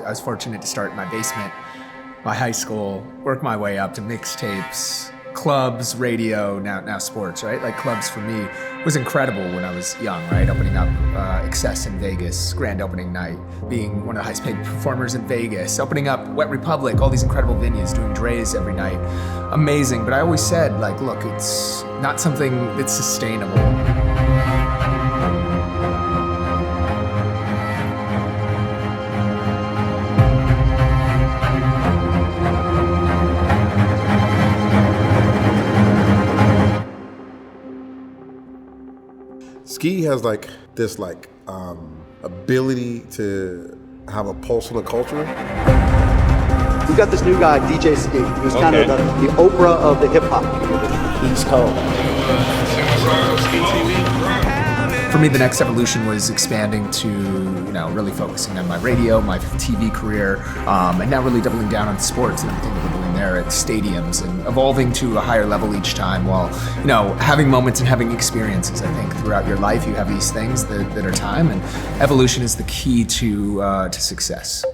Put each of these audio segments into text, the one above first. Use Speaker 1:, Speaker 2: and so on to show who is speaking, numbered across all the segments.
Speaker 1: I was fortunate to start in my basement, my high school, work my way up to mixtapes, clubs, radio, now sports, right? Like clubs for me was incredible when I was young, right? Opening up Excess in Vegas, grand opening night, being one of the highest paid performers in Vegas, opening up Wet Republic, all these incredible venues, doing Dre's every night. Amazing, but I always said, like, look, it's not something that's sustainable.
Speaker 2: Skee has this ability to have a pulse on the culture.
Speaker 3: We got this new guy, DJ Skee, who's kind of the Oprah of the hip hop community. East Coast.
Speaker 1: For me, the next evolution was expanding to, really focusing on my radio, my TV career, and now really doubling down on sports and everything that we're doing there at stadiums and evolving to a higher level each time while, having moments and having experiences. I think throughout your life, you have these things that are time, and evolution is the key to success.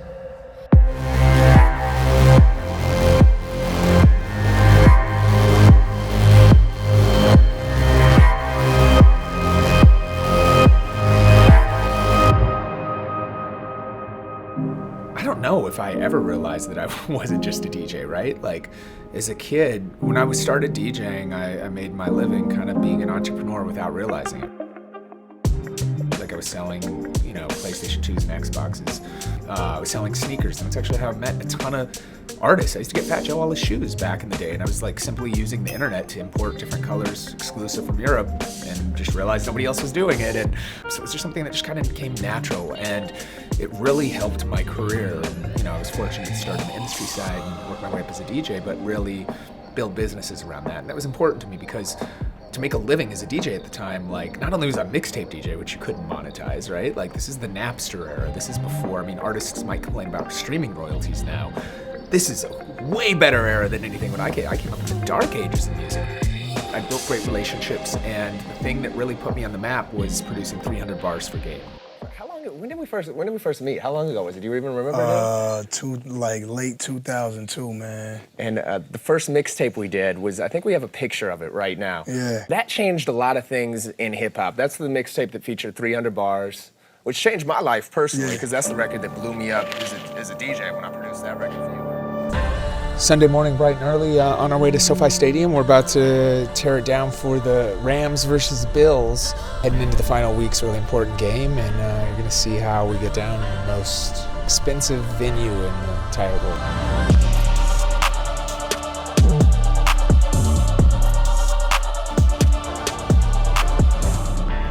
Speaker 1: I don't know if I ever realized that I wasn't just a DJ, right? Like, as a kid, when I started DJing, I made my living kind of being an entrepreneur without realizing it. Like, I was selling, PlayStation 2s and Xboxes. I was selling sneakers, and that's actually how I met a ton of artists. I used to get Fat Joe all his shoes back in the day, and I was simply using the internet to import different colors exclusive from Europe, and just realized nobody else was doing it. And so it was just something that just kind of became natural, and it really helped my career. And, I was fortunate to start on the industry side and work my way up as a DJ, but really build businesses around that. And that was important to me because to make a living as a DJ at the time, not only was I a mixtape DJ, which you couldn't monetize, right? This is the Napster era. This is before, artists might complain about streaming royalties now. This is a way better era than anything when I came up in the dark ages of music. I built great relationships, and the thing that really put me on the map was producing 300 bars for Game.
Speaker 4: When did we first meet? How long ago was it? Do you even remember?
Speaker 5: Late 2002, man.
Speaker 4: And the first mixtape we did was, I think we have a picture of it right now.
Speaker 5: Yeah.
Speaker 4: That changed a lot of things in hip hop. That's the mixtape that featured 300 bars, which changed my life personally, because that's the record that blew me up as a DJ when I produced that record for you.
Speaker 1: Sunday morning, bright and early, on our way to SoFi Stadium. We're about to tear it down for the Rams versus Bills. Heading into the final week's really important game, and you're going to see how we get down in the most expensive venue in the entire world.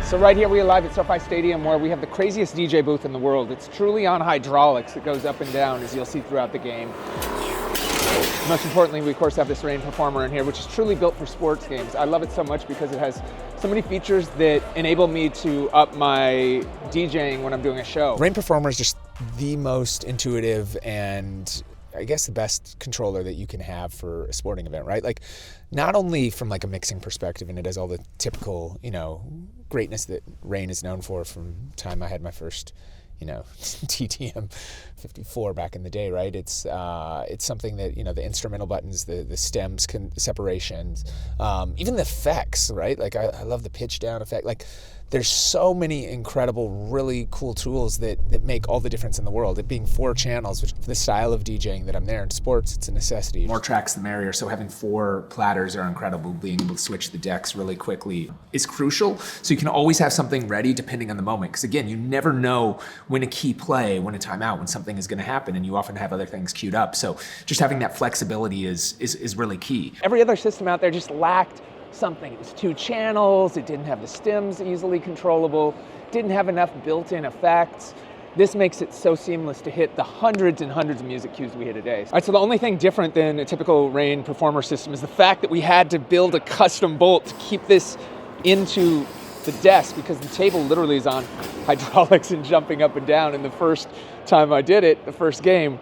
Speaker 1: So right here we are live at SoFi Stadium, where we have the craziest DJ booth in the world. It's truly on hydraulics. It goes up and down, as you'll see throughout the game. Most importantly, we of course have this RANE performer in here, which is truly built for sports games. I love it so much because it has so many features that enable me to up my DJing when I'm doing a show. RANE performer is just the most intuitive and I guess the best controller that you can have for a sporting event, right? Not only from a mixing perspective, and it has all the typical, greatness that RANE is known for from the time I had my first TTM 54 back in the day, right? It's something that, the instrumental buttons, the stems, separations, even the effects, right? I love the pitch down effect. There's so many incredible, really cool tools that make all the difference in the world. It being 4 channels, which the style of DJing that I'm there in sports, it's a necessity. More tracks the merrier, so having 4 platters are incredible. Being able to switch the decks really quickly is crucial, so you can always have something ready depending on the moment. Because again, you never know when a key play, when a timeout, when something is gonna happen, and you often have other things queued up. So just having that flexibility is really key. Every other system out there just lacked something. It was 2 channels, it didn't have the stems easily controllable, didn't have enough built-in effects. This makes it so seamless to hit the hundreds and hundreds of music cues we hit a day. All right, so the only thing different than a typical RANE performer system is the fact that we had to build a custom bolt to keep this into the desk, because the table literally is on hydraulics and jumping up and down. And the first time I did it, the first game,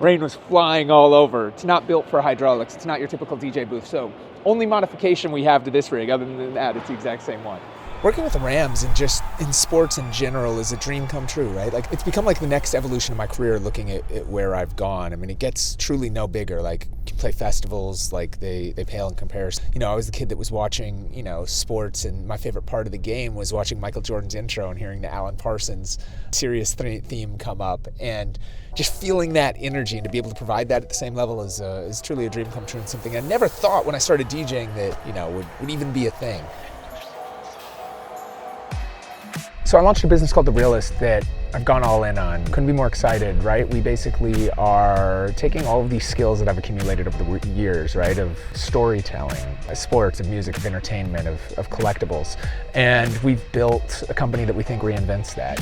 Speaker 1: RANE was flying all over. It's not built for hydraulics. It's not your typical DJ booth. So only modification we have to this rig, other than that, it's the exact same one. Working with the Rams and just in sports in general is a dream come true, right? Like, it's become like the next evolution of my career looking at where I've gone. I mean, it gets truly no bigger. Like, you play festivals, like they pale in comparison. You know, I was the kid that was watching, you know, sports, and my favorite part of the game was watching Michael Jordan's intro and hearing the Alan Parsons Sirius theme come up, and just feeling that energy and to be able to provide that at the same level is truly a dream come true, and something I never thought when I started DJing that, you know, would even be a thing. So I launched a business called The Realist that I've gone all in on. Couldn't be more excited, right? We basically are taking all of these skills that I've accumulated over the years, right? Of storytelling, sports, of music, of entertainment, of collectibles. And we've built a company that we think reinvents that.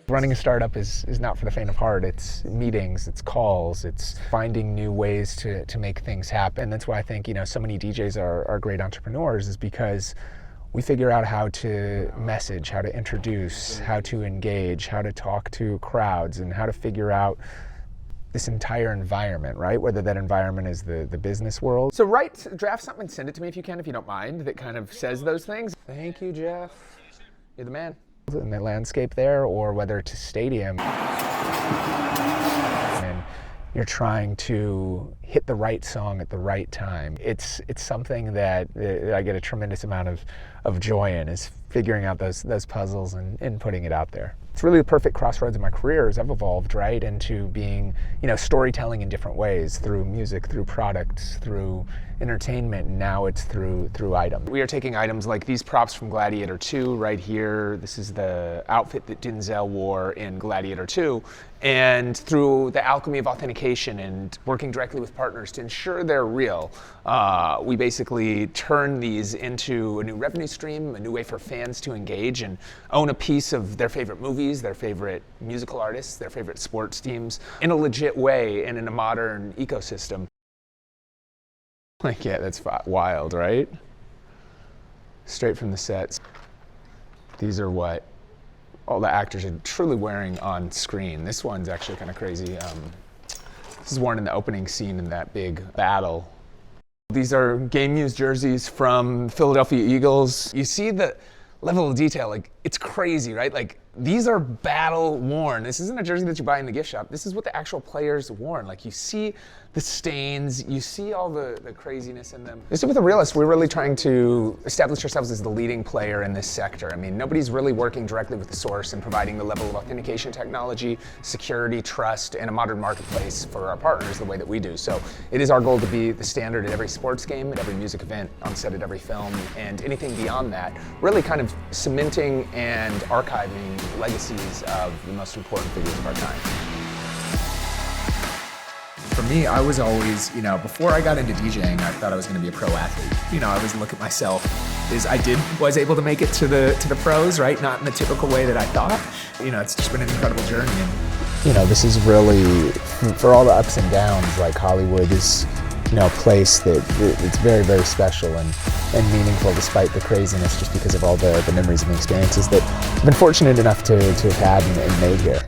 Speaker 1: Running a startup is not for the faint of heart. It's meetings, it's calls, it's finding new ways to make things happen. That's why I think, you know, so many DJs are great entrepreneurs, is because we figure out how to message, how to introduce, how to engage, how to talk to crowds, and how to figure out this entire environment, right? Whether that environment is the business world. So draft something and send it to me if you can, if you don't mind, that kind of says those things. Thank you, Jeff. You're the man. In the landscape there, or whether it's a stadium and you're trying to hit the right song at the right time. It's something that I get a tremendous amount of joy in, is figuring out those puzzles and putting it out there. It's really the perfect crossroads in my career as I've evolved, right, into being, you know, storytelling in different ways, through music, through products, through entertainment, and now it's through items. We are taking items like these props from Gladiator 2 right here. This is the outfit that Denzel wore in Gladiator 2. And through the alchemy of authentication and working directly with partners to ensure they're real, we basically turn these into a new revenue stream, a new way for fans to engage and own a piece of their favorite movies, their favorite musical artists, their favorite sports teams in a legit way and in a modern ecosystem. Like, yeah, that's wild, right? Straight from the sets. These are what all the actors are truly wearing on screen. This one's actually kind of crazy. This is worn in the opening scene in that big battle. These are game used jerseys from Philadelphia Eagles. You see the level of detail, like, it's crazy, right? Like, these are battle worn. This isn't a jersey that you buy in the gift shop. This is what the actual players worn. Like, you see the stains, you see all the craziness in them. With The Realist, we're really trying to establish ourselves as the leading player in this sector. I mean, nobody's really working directly with the source and providing the level of authentication technology, security, trust, and a modern marketplace for our partners the way that we do. So it is our goal to be the standard at every sports game, at every music event, on set at every film, and anything beyond that, really kind of cementing and archiving legacies of the most important figures of our time. For me, I was always, you know, before I got into DJing, I thought I was going to be a pro athlete. You know, I always look at myself as was able to make it to the pros, right? Not in the typical way that I thought. You know, it's just been an incredible journey. And, you know, this is really, for all the ups and downs, like, Hollywood is, you know, a place that it's very, very special and meaningful despite the craziness, just because of all the memories and the experiences that I've been fortunate enough to have had and made here.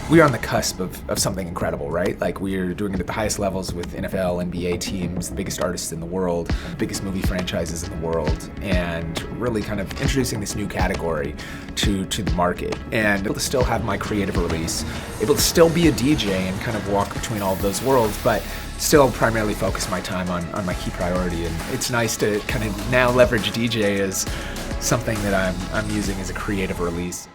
Speaker 1: We are on the cusp of something incredible, right? Like, we're doing it at the highest levels with NFL, NBA teams, the biggest artists in the world, the biggest movie franchises in the world, and really kind of introducing this new category to the market. And able to still have my creative release, able to still be a DJ and kind of walk between all of those worlds, but still primarily focus my time on my key priority. And it's nice to kind of now leverage DJ as something that I'm using as a creative release.